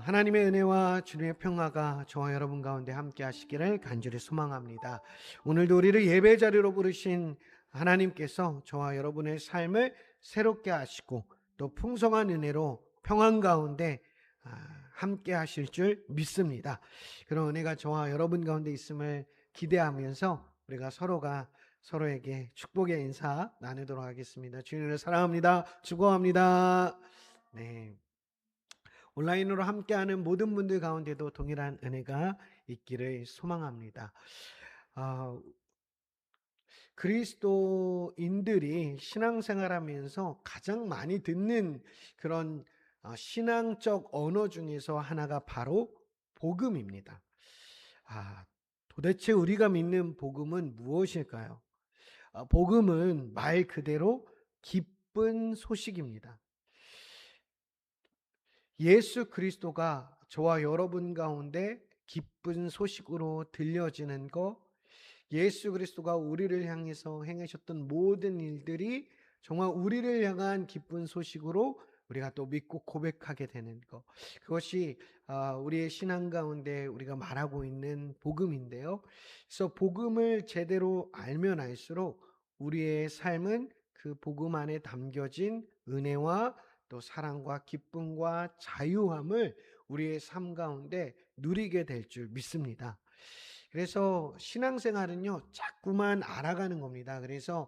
하나님의 은혜와 주님의 평화가 저와 여러분 가운데 함께 하시기를 간절히 소망합니다. 오늘도 우리를 예배 자리로 부르신 하나님께서 저와 여러분의 삶을 새롭게 하시고 또 풍성한 은혜로 평안 가운데 함께 하실 줄 믿습니다. 그런 은혜가 저와 여러분 가운데 있음을 기대하면서 우리가 서로가 서로에게 축복의 인사 나누도록 하겠습니다. 주님을 사랑합니다. 축복합니다. 네. 온라인으로 함께하는 모든 분들 가운데도 동일한 은혜가 있기를 소망합니다. 아, 그리스도인들이 신앙생활하면서 가장 많이 듣는 그런 신앙적 언어 중에서 하나가 바로 복음입니다. 도대체 우리가 믿는 복음은 무엇일까요? 복음은 말 그대로 기쁜 소식입니다. 예수 그리스도가 저와 여러분 가운데 기쁜 소식으로 들려지는 것, 예수 그리스도가 우리를 향해서 행하셨던 모든 일들이 정말 우리를 향한 기쁜 소식으로 우리가 또 믿고 고백하게 되는 것, 그것이 우리의 신앙 가운데 우리가 말하고 있는 복음인데요. 그래서 복음을 제대로 알면 알수록 우리의 삶은 그 복음 안에 담겨진 은혜와 또 사랑과 기쁨과 자유함을 우리의 삶 가운데 누리게 될 줄 믿습니다. 그래서 신앙생활은요, 자꾸만 알아가는 겁니다. 그래서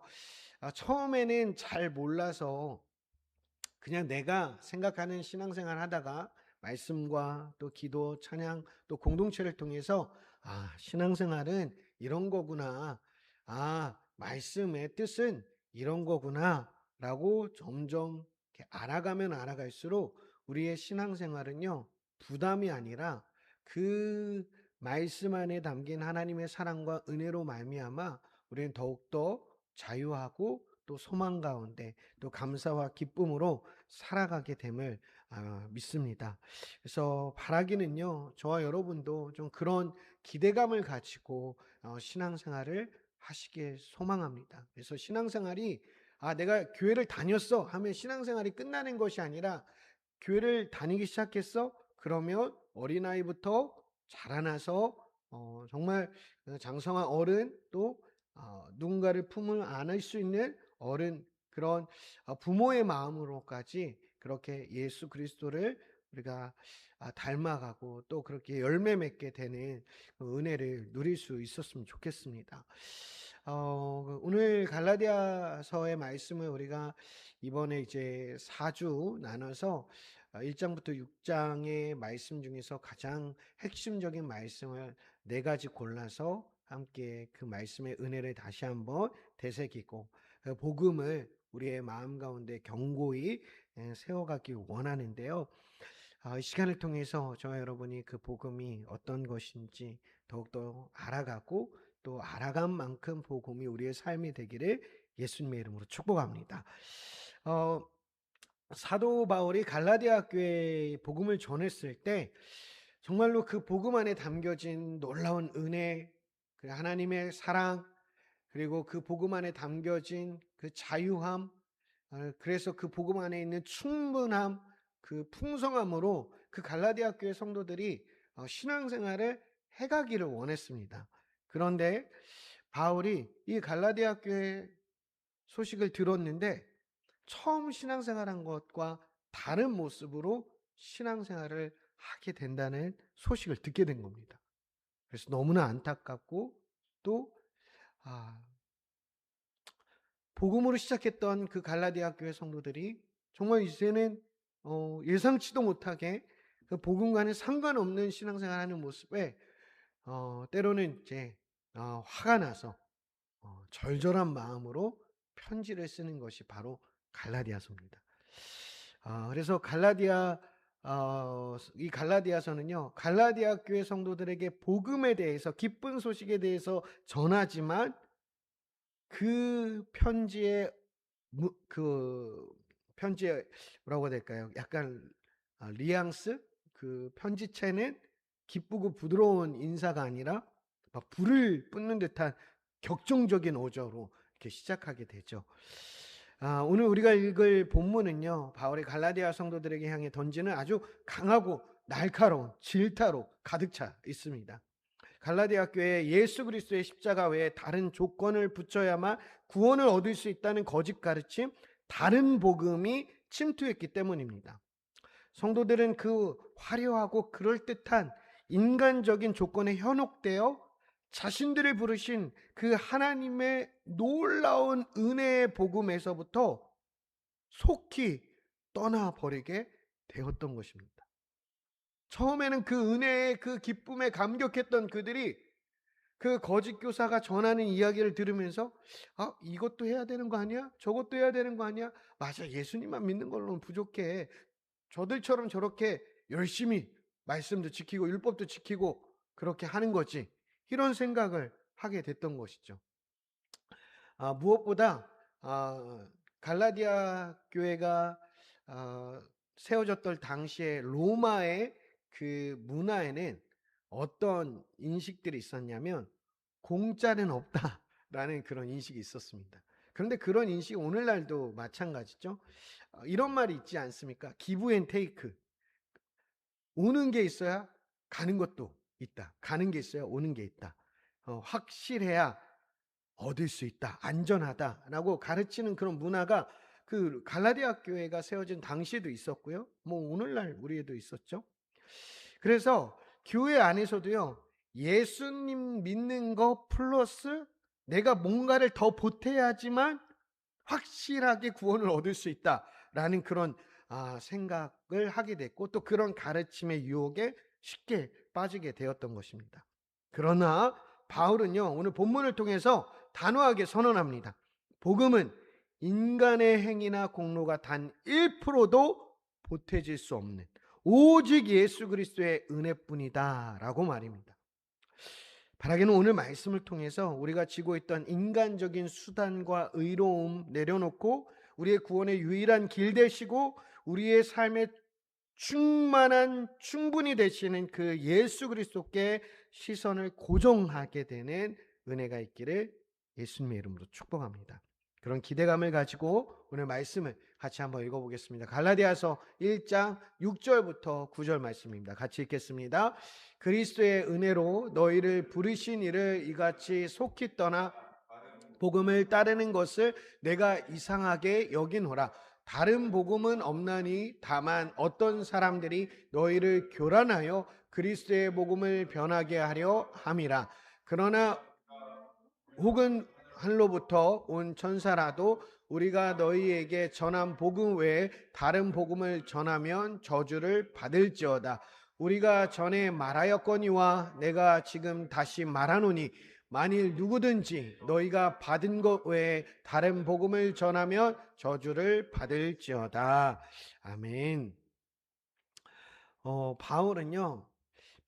처음에는 잘 몰라서 그냥 내가 생각하는 신앙생활 하다가 말씀과 또 기도, 찬양, 또 공동체를 통해서 신앙생활은 이런 거구나. 말씀의 뜻은 이런 거구나. 라고 점점 이렇게 알아가면 알아갈수록 우리의 신앙생활은요, 부담이 아니라 그 말씀 안에 담긴 하나님의 사랑과 은혜로 말미암아 우리는 더욱더 자유하고 또 소망 가운데 또 감사와 기쁨으로 살아가게 됨을 믿습니다. 그래서 바라기는요, 저와 여러분도 좀 그런 기대감을 가지고 신앙생활을 하시길 소망합니다. 그래서 신앙생활이 내가 교회를 다녔어 하면 신앙생활이 끝나는 것이 아니라, 교회를 다니기 시작했어? 그러면 어린아이부터 자라나서 정말 장성한 어른, 또 누군가를 품을 안을 수 있는 어른, 그런 부모의 마음으로까지 그렇게 예수 그리스도를 우리가 닮아가고 또 그렇게 열매 맺게 되는 그 은혜를 누릴 수 있었으면 좋겠습니다. 오늘 갈라디아서의 말씀을 우리가 이번에 이제 4주 나눠서 1장부터 6장의 말씀 중에서 가장 핵심적인 말씀을 4가지 골라서 함께 그 말씀의 은혜를 다시 한번 되새기고 그 복음을 우리의 마음 가운데 견고히 세워가기 원하는데요. 이 시간을 통해서 저와 여러분이 그 복음이 어떤 것인지 더욱더 알아가고 또 알아간 만큼 복음이 우리의 삶이 되기를 예수님의 이름으로 축복합니다. 사도 바울이 갈라디아 교회에 복음을 전했을 때 정말로 그 복음 안에 담겨진 놀라운 은혜, 그 하나님의 사랑, 그리고 그 복음 안에 담겨진 그 자유함, 그래서 그 복음 안에 있는 충분함, 그 풍성함으로 그 갈라디아 교회 성도들이 신앙생활을 해가기를 원했습니다. 그런데 바울이 이 갈라디아 교회 소식을 들었는데 처음 신앙생활한 것과 다른 모습으로 신앙생활을 하게 된다는 소식을 듣게 된 겁니다. 그래서 너무나 안타깝고 또 복음으로 시작했던 그 갈라디아 교회 성도들이 정말 이제는 예상치도 못하게 그 복음과는 상관없는 신앙생활하는 모습에 때로는 이제 화가 나서 절절한 마음으로 편지를 쓰는 것이 바로 갈라디아서입니다. 그래서 이 갈라디아서는요, 갈라디아 교회 성도들에게 복음에 대해서, 기쁜 소식에 대해서 전하지만 그 편지의 뭐라고 해야 될까요? 약간 뉘앙스, 그 편지체는 기쁘고 부드러운 인사가 아니라 막 불을 뿜는 듯한 격정적인 어조로 이렇게 시작하게 되죠. 오늘 우리가 읽을 본문은요, 바울이 갈라디아 성도들에게 향해 던지는 아주 강하고 날카로운 질타로 가득 차 있습니다. 갈라디아 교회에 예수 그리스도의 십자가 외에 다른 조건을 붙여야만 구원을 얻을 수 있다는 거짓 가르침, 다른 복음이 침투했기 때문입니다. 성도들은 그 화려하고 그럴듯한 인간적인 조건에 현혹되어 자신들을 부르신 그 하나님의 놀라운 은혜의 복음에서부터 속히 떠나버리게 되었던 것입니다. 처음에는 그 은혜의 그 기쁨에 감격했던 그들이 그 거짓 교사가 전하는 이야기를 들으면서 이것도 해야 되는 거 아니야? 저것도 해야 되는 거 아니야? 맞아, 예수님만 믿는 걸로는 부족해. 저들처럼 저렇게 열심히 말씀도 지키고 율법도 지키고 그렇게 하는 거지. 이런 생각을 하게 됐던 것이죠. 무엇보다 갈라디아 교회가 세워졌던 당시에 로마의 그 문화에는 어떤 인식들이 있었냐면 공짜는 없다라는 그런 인식이 있었습니다. 그런데 그런 인식이 오늘날도 마찬가지죠. 이런 말이 있지 않습니까? 기브 앤 테이크. 오는 게 있어야 가는 것도 있다. 가는 게 있어야 오는 게 있다. 확실해야 얻을 수 있다. 안전하다라고 가르치는 그런 문화가 그 갈라디아 교회가 세워진 당시에도 있었고요. 뭐 오늘날 우리에도 있었죠. 그래서 교회 안에서도요. 예수님 믿는 거 플러스 내가 뭔가를 더 보태야지만 확실하게 구원을 얻을 수 있다라는 그런 생각을 하게 됐고 또 그런 가르침의 유혹에 쉽게 빠지게 되었던 것입니다. 그러나 바울은요, 오늘 본문을 통해서 단호하게 선언합니다. 복음은 인간의 행위나 공로가 단 1%도 보태질 수 없는 오직 예수 그리스도의 은혜뿐이다 라고 말입니다. 바라기는 오늘 말씀을 통해서 우리가 지고 있던 인간적인 수단과 의로움 내려놓고 우리의 구원의 유일한 길 되시고 우리의 삶의 충분히 되시는 그 예수 그리스도께 시선을 고정하게 되는 은혜가 있기를 예수님의 이름으로 축복합니다. 그런 기대감을 가지고 오늘 말씀을 같이 한번 읽어보겠습니다. 갈라디아서 1장 6절부터 9절 말씀입니다. 같이 읽겠습니다. 그리스도의 은혜로 너희를 부르신 이를 이같이 속히 떠나 복음을 따르는 것을 내가 이상하게 여기노라. 다른 복음은 없나니 다만 어떤 사람들이 너희를 교란하여 그리스도의 복음을 변하게 하려 함이라. 그러나 혹은 하늘로부터 온 천사라도 우리가 너희에게 전한 복음 외에 다른 복음을 전하면 저주를 받을지어다. 우리가 전에 말하였거니와 내가 지금 다시 말하노니 만일 누구든지 너희가 받은 것 외에 다른 복음을 전하면 저주를 받을지어다. 아멘. 바울은요,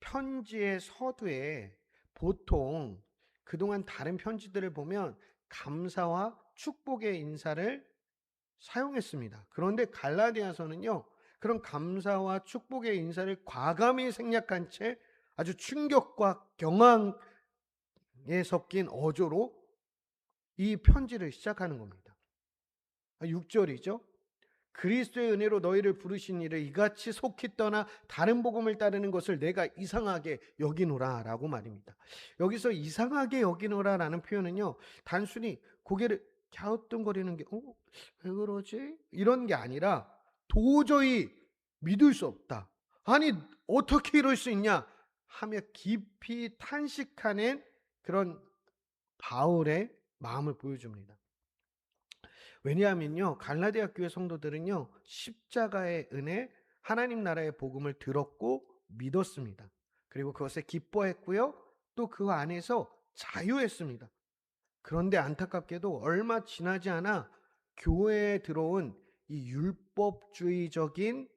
편지의 서두에 보통 그동안 다른 편지들을 보면 감사와 축복의 인사를 사용했습니다. 그런데 갈라디아서는요, 그런 감사와 축복의 인사를 과감히 생략한 채 아주 충격과 경악에 섞인 어조로 이 편지를 시작하는 겁니다. 6절이죠. 그리스도의 은혜로 너희를 부르신 이를 이같이 속히 떠나 다른 복음을 따르는 것을 내가 이상하게 여기노라 라고 말입니다. 여기서 이상하게 여기노라 라는 표현은요, 단순히 고개를 갸우뚱거리는 게 왜 그러지? 이런 게 아니라 도저히 믿을 수 없다. 아니 어떻게 이럴 수 있냐 하며 깊이 탄식하는 그런 바울의 마음을 보여줍니다. 왜냐하면요, 갈라디아 교회 성도들은요, 십자가의 은혜, 하나님 나라의 복음을 들었고 믿었습니다. 그리고 그것에 기뻐했고요, 또 그 안에서 자유했습니다. 그런데 안타깝게도 얼마 지나지 않아 교회에 들어온 이 율법주의적인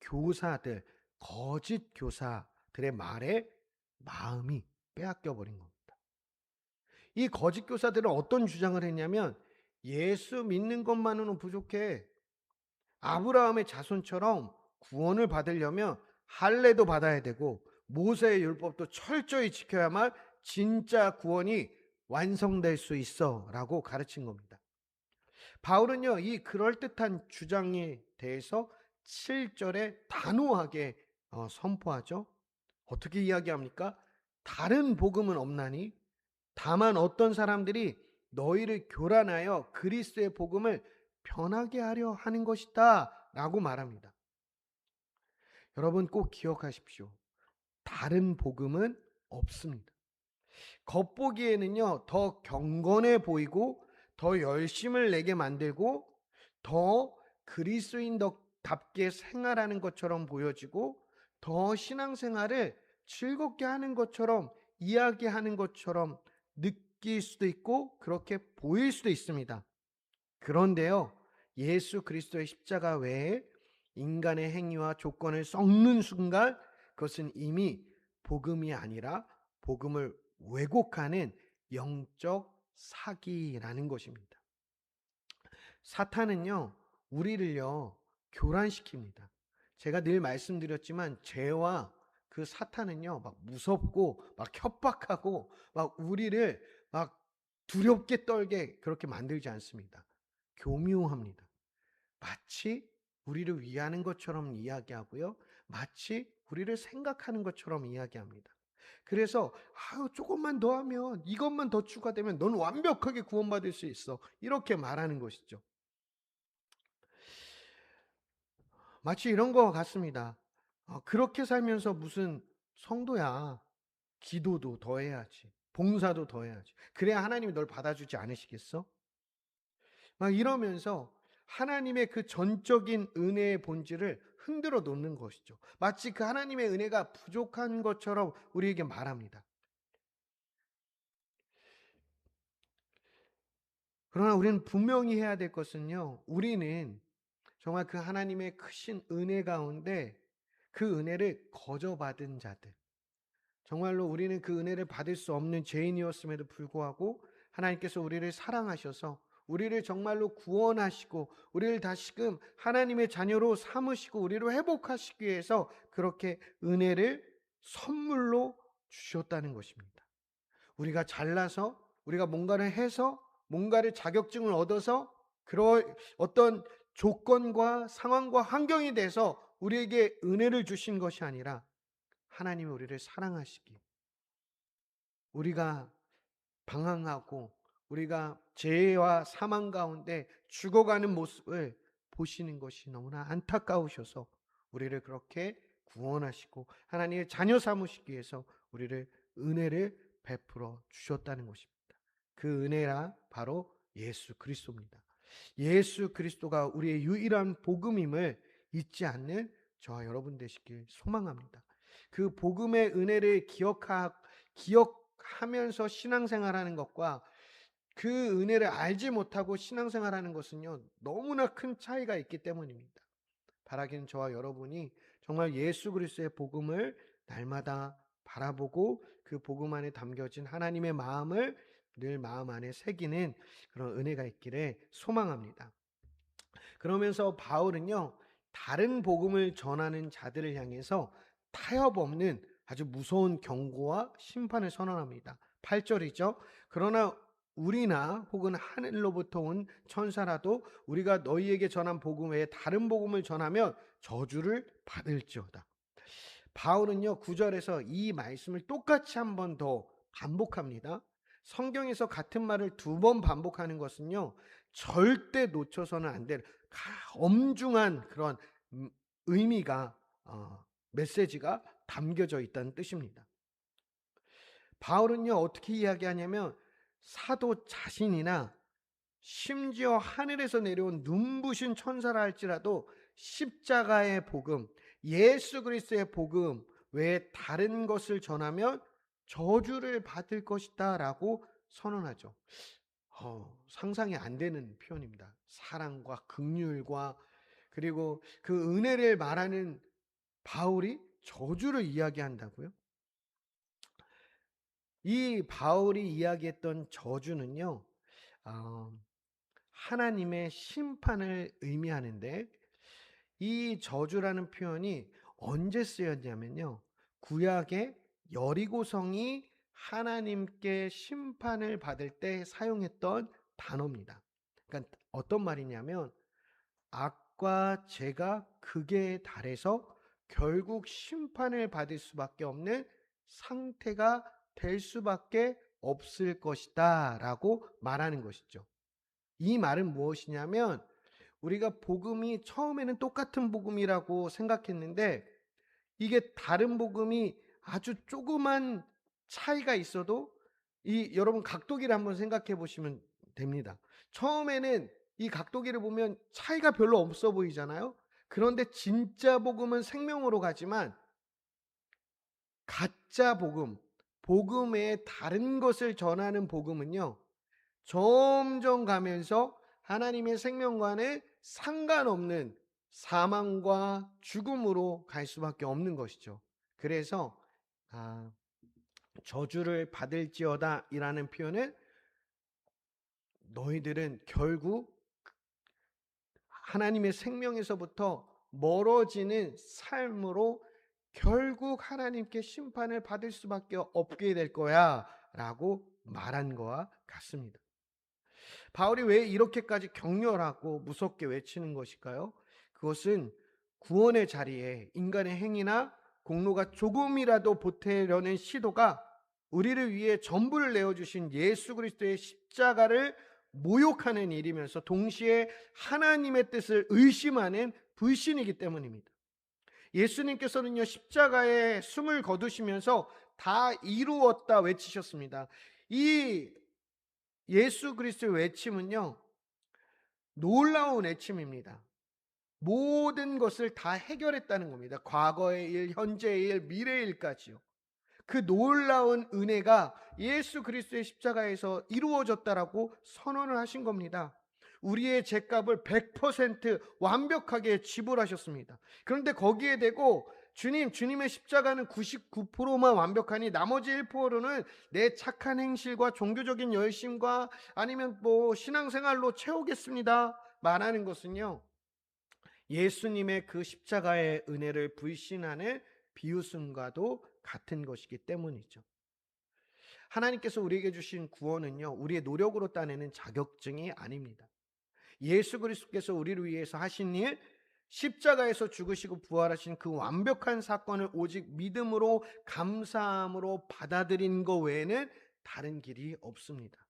교사들, 거짓 교사들의 말에 마음이 빼앗겨 버린 겁니다. 이 거짓 교사들은 어떤 주장을 했냐면 예수 믿는 것만으로는 부족해. 아브라함의 자손처럼 구원을 받으려면 할례도 받아야 되고 모세의 율법도 철저히 지켜야만 진짜 구원이 완성될 수 있어 라고 가르친 겁니다. 바울은요, 이 그럴듯한 주장에 대해서 7절에 단호하게 선포하죠. 어떻게 이야기합니까? 다른 복음은 없나니 다만 어떤 사람들이 너희를 교란하여 그리스도의 복음을 변하게 하려 하는 것이다 라고 말합니다. 여러분 꼭 기억하십시오. 다른 복음은 없습니다. 겉보기에는요, 더 경건해 보이고, 더 열심을 내게 만들고, 더 그리스도인답게 생활하는 것처럼 보여지고, 더 신앙생활을 즐겁게 하는 것처럼, 이야기하는 것처럼 느낄 수도 있고, 그렇게 보일 수도 있습니다. 그런데요, 예수 그리스도의 십자가 외에 인간의 행위와 조건을 섞는 순간 그것은 이미 복음이 아니라 복음을 왜곡하는 영적 사기라는 것입니다. 사탄은요, 우리를요, 교란시킵니다. 제가 늘 말씀드렸지만 죄와 그 사탄은요, 막 무섭고, 막 협박하고, 막 우리를 막 두렵게 떨게 그렇게 만들지 않습니다. 교묘합니다. 마치 우리를 위하는 것처럼 이야기하고요. 마치 우리를 생각하는 것처럼 이야기합니다. 그래서 조금만 더 하면 이것만 더 추가되면 넌 완벽하게 구원받을 수 있어. 이렇게 말하는 것이죠. 마치 이런 거 같습니다. 그렇게 살면서 무슨 성도야. 기도도 더 해야지. 봉사도 더 해야지. 그래야 하나님이 널 받아주지 않으시겠어? 막 이러면서 하나님의 그 전적인 은혜의 본질을 흔들어 놓는 것이죠. 마치 그 하나님의 은혜가 부족한 것처럼 우리에게 말합니다. 그러나 우리는 분명히 해야 될 것은요, 우리는 정말 그 하나님의 크신 은혜 가운데 그 은혜를 거저받은 자들, 정말로 우리는 그 은혜를 받을 수 없는 죄인이었음에도 불구하고 하나님께서 우리를 사랑하셔서 우리를 정말로 구원하시고 우리를 다시금 하나님의 자녀로 삼으시고 우리를 회복하시기 위해서 그렇게 은혜를 선물로 주셨다는 것입니다. 우리가 잘나서 우리가 뭔가를 해서 뭔가를 자격증을 얻어서 그런 어떤 조건과 상황과 환경이 돼서 우리에게 은혜를 주신 것이 아니라 하나님이 우리를 사랑하시기, 우리가 방황하고 우리가 죄와 사망 가운데 죽어가는 모습을 보시는 것이 너무나 안타까우셔서 우리를 그렇게 구원하시고 하나님의 자녀 삼으시기 위해서 우리를 은혜를 베풀어 주셨다는 것입니다. 그 은혜라 바로 예수 그리스도입니다. 예수 그리스도가 우리의 유일한 복음임을 잊지 않는 저와 여러분 되시길 소망합니다. 그 복음의 은혜를 기억하면서 신앙생활하는 것과 그 은혜를 알지 못하고 신앙생활하는 것은요, 너무나 큰 차이가 있기 때문입니다. 바라기는 저와 여러분이 정말 예수 그리스도의 복음을 날마다 바라보고 그 복음 안에 담겨진 하나님의 마음을 늘 마음 안에 새기는 그런 은혜가 있기를 소망합니다. 그러면서 바울은요, 다른 복음을 전하는 자들을 향해서 타협 없는 아주 무서운 경고와 심판을 선언합니다. 8절이죠. 그러나 우리나 혹은 하늘로부터 온 천사라도 우리가 너희에게 전한 복음 외에 다른 복음을 전하면 저주를 받을지어다. 바울은요, 9절에서 이 말씀을 똑같이 한 번 더 반복합니다. 성경에서 같은 말을 두 번 반복하는 것은요, 절대 놓쳐서는 안 될 엄중한 그런 의미가, 메시지가 담겨져 있다는 뜻입니다. 바울은요, 어떻게 이야기하냐면 사도 자신이나 심지어 하늘에서 내려온 눈부신 천사라 할지라도 십자가의 복음, 예수 그리스도의 복음 외에 다른 것을 전하면 저주를 받을 것이다 라고 선언하죠. 상상이 안 되는 표현입니다. 사랑과 긍휼과 그리고 그 은혜를 말하는 바울이 저주를 이야기한다고요? 이 바울이 이야기했던 저주는요, 어, 하나님의 심판을 의미하는데 이 저주라는 표현이 언제 쓰였냐면요, 구약의 여리고성이 하나님께 심판을 받을 때 사용했던 단어입니다. 그러니까 어떤 말이냐면 악과 죄가 극에 달해서 결국 심판을 받을 수밖에 없는 상태가 될 수밖에 없을 것이다 라고 말하는 것이죠. 이 말은 무엇이냐면, 우리가 복음이 처음에는 똑같은 복음이라고 생각했는데, 이게 다른 복음이 아주 조그만 차이가 있어도, 여러분 각도기를 한번 생각해 보시면 됩니다. 처음에는 이 각도기를 보면 차이가 별로 없어 보이잖아요. 그런데 진짜 복음은 생명으로 가지만, 가짜 복음, 복음의 다른 것을 전하는 복음은요, 점점 가면서 하나님의 생명과는 상관없는 사망과 죽음으로 갈 수밖에 없는 것이죠. 그래서 저주를 받을지어다 이라는 표현은, 너희들은 결국 하나님의 생명에서부터 멀어지는 삶으로 결국 하나님께 심판을 받을 수밖에 없게 될 거야 라고 말한 것과 같습니다. 바울이 왜 이렇게까지 격렬하고 무섭게 외치는 것일까요? 그것은 구원의 자리에 인간의 행위나 공로가 조금이라도 보태려는 시도가 우리를 위해 전부를 내어주신 예수 그리스도의 십자가를 모욕하는 일이면서 동시에 하나님의 뜻을 의심하는 불신이기 때문입니다. 예수님께서는요, 십자가에 숨을 거두시면서 다 이루었다 외치셨습니다. 이 예수 그리스도의 외침은요, 놀라운 외침입니다. 모든 것을 다 해결했다는 겁니다. 과거의 일, 현재의 일, 미래의 일까지요. 그 놀라운 은혜가 예수 그리스도의 십자가에서 이루어졌다라고 선언을 하신 겁니다. 우리의 죄값을 100% 완벽하게 지불하셨습니다. 그런데 거기에 대고 주님의 십자가는 99%만 완벽하니 나머지 1%는 내 착한 행실과 종교적인 열심과 아니면 신앙생활로 채우겠습니다 말하는 것은요, 예수님의 그 십자가의 은혜를 불신하는 비웃음과도 같은 것이기 때문이죠. 하나님께서 우리에게 주신 구원은요, 우리의 노력으로 따내는 자격증이 아닙니다. 예수 그리스도께서 우리를 위해서 하신 일, 십자가에서 죽으시고 부활하신 그 완벽한 사건을 오직 믿음으로 감사함으로 받아들인 것 외에는 다른 길이 없습니다.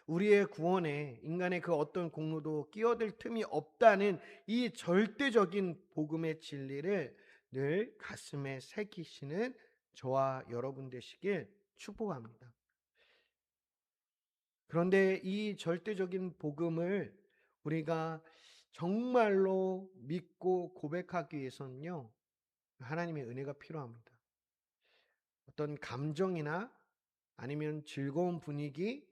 우리의 구원에 인간의 그 어떤 공로도 끼어들 틈이 없다는 이 절대적인 복음의 진리를 늘 가슴에 새기시는 저와 여러분 되시길 축복합니다. 그런데 이 절대적인 복음을 우리가 정말로 믿고 고백하기 위해서는요, 하나님의 은혜가 필요합니다. 어떤 감정이나 아니면 즐거운 분위기,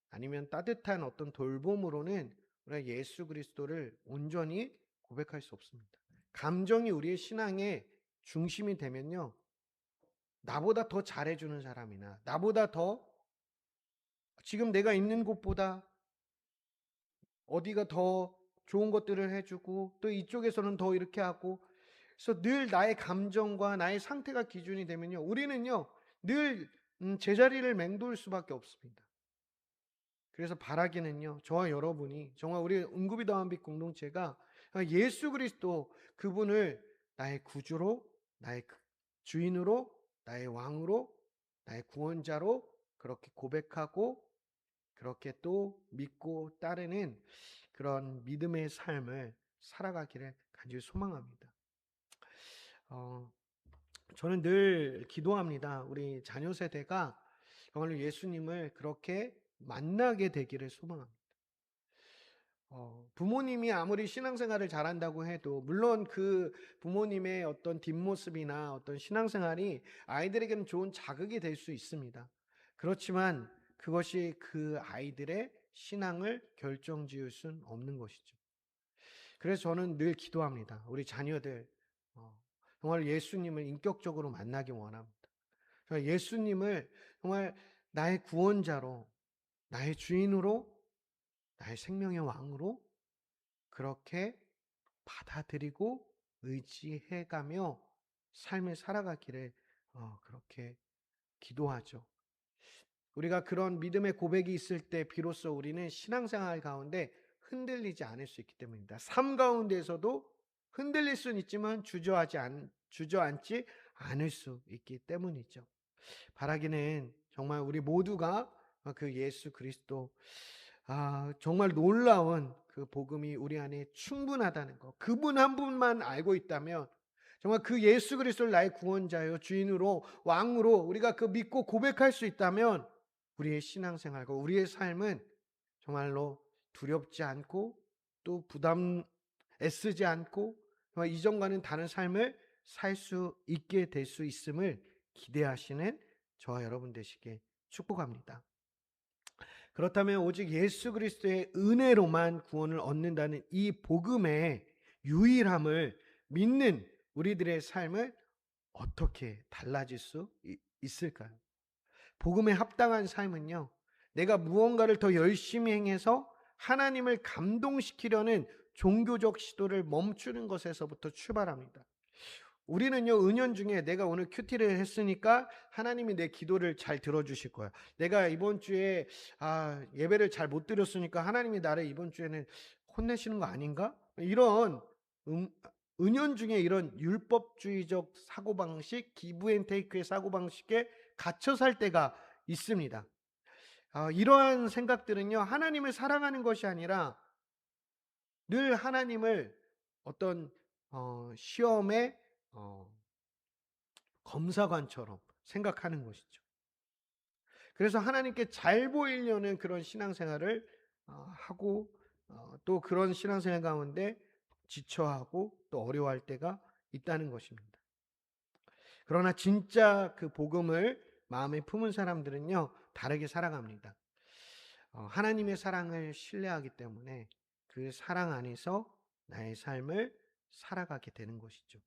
아니면 따뜻한 어떤 돌봄으로는 우리가 예수 그리스도를 온전히 고백할 수 없습니다. 감정이 우리의 신앙의 중심이 되면요, 나보다 더 잘해주는 사람이나 나보다 더 지금 내가 있는 곳보다 어디가 더 좋은 것들을 해주고 또 이쪽에서는 더 이렇게 하고, 그래서 늘 나의 감정과 나의 상태가 기준이 되면요, 우리는요 늘 제자리를 맹돌 수밖에 없습니다. 그래서 바라기는요, 저와 여러분이 정말 우리 은구비 더한빛 공동체가 예수 그리스도 그분을 나의 구주로, 나의 주인으로, 나의 왕으로, 나의 구원자로 그렇게 고백하고 그렇게 또 믿고 따르는 그런 믿음의 삶을 살아가기를 간절히 소망합니다. 저는 늘 기도합니다. 우리 자녀 세대가 정말로 예수님을 그렇게 만나게 되기를 소망합니다. 부모님이 아무리 신앙생활을 잘한다고 해도 물론 그 부모님의 어떤 뒷모습이나 어떤 신앙생활이 아이들에게는 좋은 자극이 될 수 있습니다. 그렇지만 그것이 그 아이들의 신앙을 결정지을 수는 없는 것이죠. 그래서 저는 늘 기도합니다. 우리 자녀들 정말 예수님을 인격적으로 만나기 원합니다. 예수님을 정말 나의 구원자로, 나의 주인으로, 나의 생명의 왕으로 그렇게 받아들이고 의지해가며 삶을 살아가기를 그렇게 기도하죠. 우리가 그런 믿음의 고백이 있을 때 비로소 우리는 신앙생활 가운데 흔들리지 않을 수 있기 때문입니다. 삶 가운데에서도 흔들릴 수는 있지만 주저앉지 않을 수 있기 때문이죠. 바라기는 정말 우리 모두가 그 예수 그리스도, 정말 놀라운 그 복음이 우리 안에 충분하다는 것, 그분 한 분만 알고 있다면, 정말 그 예수 그리스도를 나의 구원자요 주인으로 왕으로 우리가 그 믿고 고백할 수 있다면, 우리의 신앙생활과 우리의 삶은 정말로 두렵지 않고 또 부담 애쓰지 않고 정말 이전과는 다른 삶을 살 수 있게 될 수 있음을 기대하시는 저와 여러분 되시길 축복합니다. 그렇다면 오직 예수 그리스도의 은혜로만 구원을 얻는다는 이 복음의 유일함을 믿는 우리들의 삶을 어떻게 달라질 수 있을까요? 복음에 합당한 삶은요, 내가 무언가를 더 열심히 행해서 하나님을 감동시키려는 종교적 시도를 멈추는 것에서부터 출발합니다. 우리는요, 은연중에 내가 오늘 큐티를 했으니까 하나님이 내 기도를 잘 들어주실 거야. 내가 이번 주에 예배를 잘 못 드렸으니까 하나님이 나를 이번 주에는 혼내시는 거 아닌가? 이런 은연중에 이런 율법주의적 사고방식, 기브앤테이크의 사고방식에 갇혀 살 때가 있습니다. 이러한 생각들은요, 하나님을 사랑하는 것이 아니라 늘 하나님을 어떤 시험의 검사관처럼 생각하는 것이죠. 그래서 하나님께 잘 보이려는 그런 신앙생활을 하고 또 그런 신앙생활 가운데 지쳐하고 또 어려워할 때가 있다는 것입니다. 그러나 진짜 그 복음을 마음에 품은 사람들은요, 다르게 살아갑니다. 하나님의 사랑을 신뢰하기 때문에 그 사랑 안에서 나의 삶을 살아가게 되는 것이죠.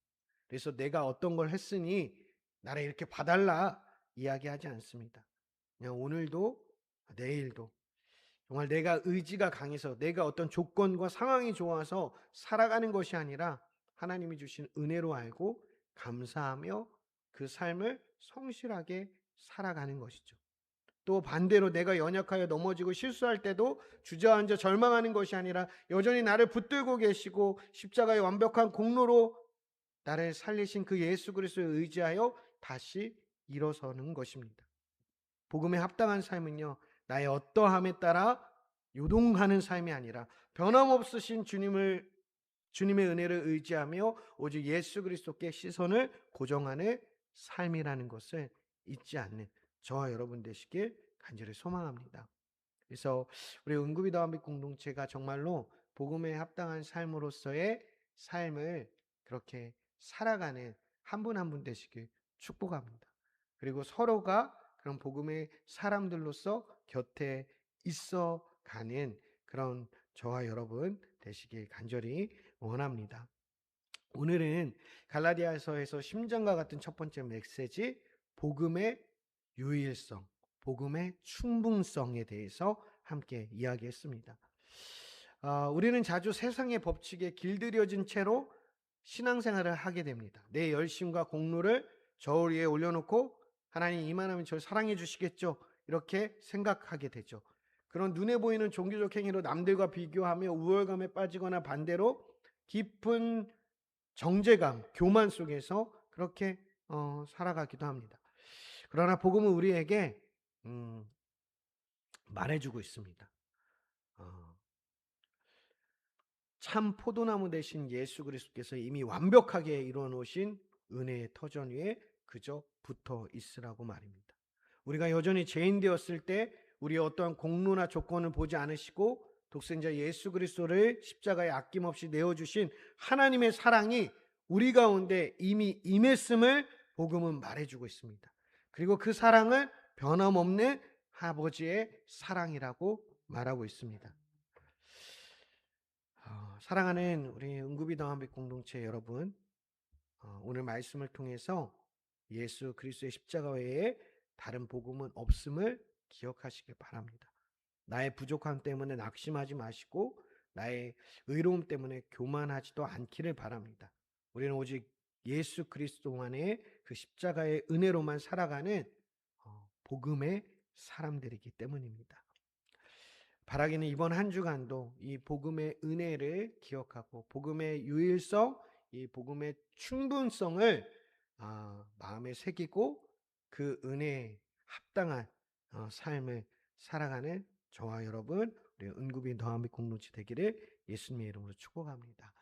그래서 내가 어떤 걸 했으니 나를 이렇게 봐달라 이야기하지 않습니다. 그냥 오늘도 내일도 정말 내가 의지가 강해서 내가 어떤 조건과 상황이 좋아서 살아가는 것이 아니라 하나님이 주신 은혜로 알고 감사하며 그 삶을 성실하게 살아가는 것이죠. 또 반대로 내가 연약하여 넘어지고 실수할 때도 주저앉아 절망하는 것이 아니라 여전히 나를 붙들고 계시고 십자가의 완벽한 공로로 나를 살리신 그 예수 그리스도에 의지하여 다시 일어서는 것입니다. 복음에 합당한 삶은요, 나의 어떠함에 따라 요동하는 삶이 아니라 변함없으신 주님의 은혜를 의지하며 오직 예수 그리스도께 시선을 고정하는 삶이라는 것을 잊지 않는 저와 여러분 되시길 간절히 소망합니다. 그래서 우리 은구비다원빛 공동체가 정말로 복음에 합당한 삶으로서의 삶을 그렇게 살아가는 한 분 한 분 되시길 축복합니다. 그리고 서로가 그런 복음의 사람들로서 곁에 있어 가는 그런 저와 여러분 되시길 간절히 원합니다. 오늘은 갈라디아서에서 심장과 같은 첫 번째 메시지, 복음의 유일성, 복음의 충분성에 대해서 함께 이야기했습니다. 우리는 자주 세상의 법칙에 길들여진 채로 신앙생활을 하게 됩니다. 내 열심과 공로를 저울 위에 올려놓고 하나님 이만하면 저를 사랑해 주시겠죠, 이렇게 생각하게 되죠. 그런 눈에 보이는 종교적 행위로 남들과 비교하며 우월감에 빠지거나 반대로 깊은 정죄감, 교만 속에서 그렇게 살아가기도 합니다. 그러나 복음은 우리에게 말해주고 있습니다. 참 포도나무 대신 예수 그리스도께서 이미 완벽하게 이루어 놓으신 은혜의 터전 위에 그저 붙어 있으라고 말입니다. 우리가 여전히 죄인 되었을 때 우리의 어떠한 공로나 조건을 보지 않으시고 독생자 예수 그리스도를 십자가에 아낌없이 내어주신 하나님의 사랑이 우리 가운데 이미 임했음을 복음은 말해주고 있습니다. 그리고 그 사랑은 변함없는 아버지의 사랑이라고 말하고 있습니다. 사랑하는 우리 은구비 다원빛 공동체 여러분, 오늘 말씀을 통해서 예수 그리스도의 십자가 외에 다른 복음은 없음을 기억하시길 바랍니다. 나의 부족함 때문에 낙심하지 마시고 나의 의로움 때문에 교만하지도 않기를 바랍니다. 우리는 오직 예수 그리스도만의 그 십자가의 은혜로만 살아가는 복음의 사람들이기 때문입니다. 바라기는 이번 한 주간도 이 복음의 은혜를 기억하고 복음의 유일성, 이 복음의 충분성을 마음에 새기고 그 은혜에 합당한 삶을 살아가는 저와 여러분, 우리 은구비 더하미 공동체 되기를 예수님의 이름으로 축복합니다.